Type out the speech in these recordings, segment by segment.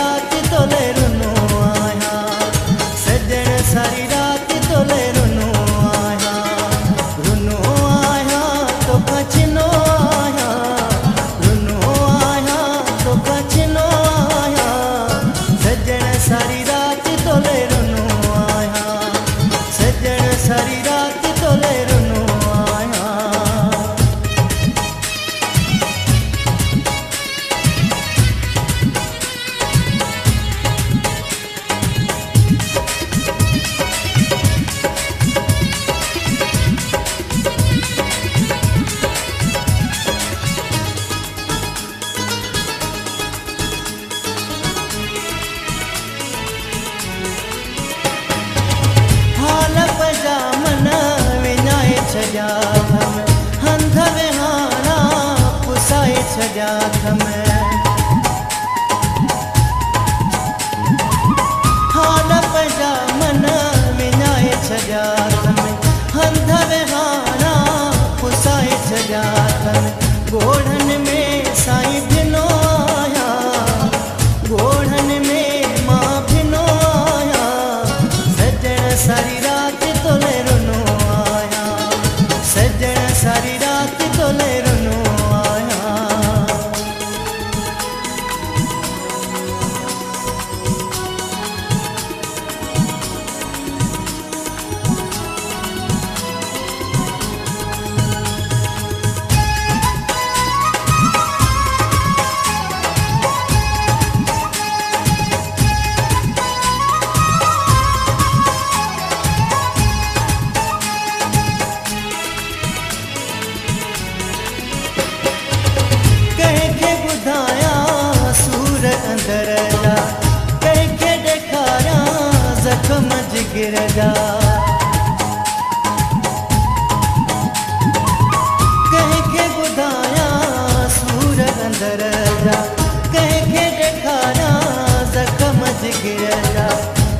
रात तोले रुनो आया, सजण सारी रात तोले रुनो आया, रुनो आया तो कचनो आया, रुनो आया तो कचनो आया, सजण सारी रात तोले रुनो आया, सजण सारी रात तोले रुनो आया। हाल पजामन विञाए छॾिया थम, हंध विहारा पुसाए छॾिया थम, हाल पजामन विञाए छॾिया थम, हंध विहारा पुसाए छॾिया थम, ॻोढ़न में साईं भिनो आया, ॻोढ़न में मां भिनो आया, सजण सारी रात तोले रुनो आया, सजण सारी रात तोले रुनो आया। कंहिंखे ॿुधाया सूर अंदर जा, कंहिंखे ॾेखारिया ज़ख़्म जिगर जा, कंहिंखे ॿुधाया सूर अंदर जा, कंहिंखे ॾेखारिया ज़ख़्म जिगर जा,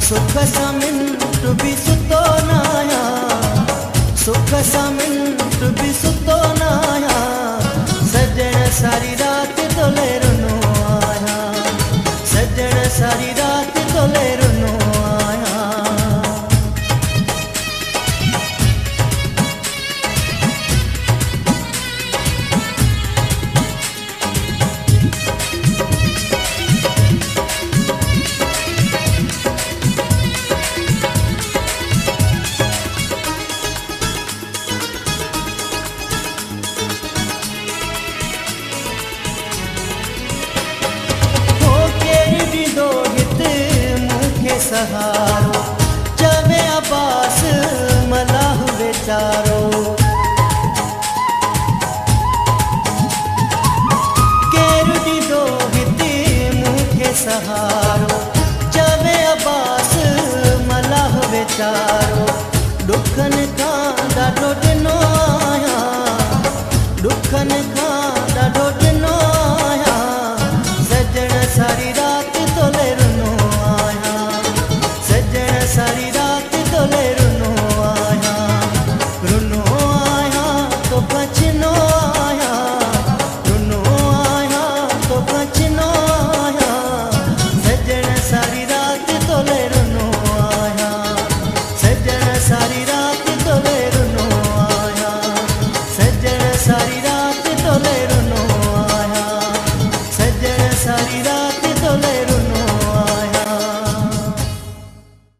सुख सां मिंट बि सुतो न आया, सुख सां मिंट बि सुतो न आया, सजण सारी रात तोले रुनो आया, सजण सारी रात तोले रुनो आया। हो केरु ॾींदो हित मूंखे सहारो, चवे अब्बास मलाह वीचारो, केरु ॾींदो हित मूंखे सहारो, चवे अब्बास मलाह वीचारो।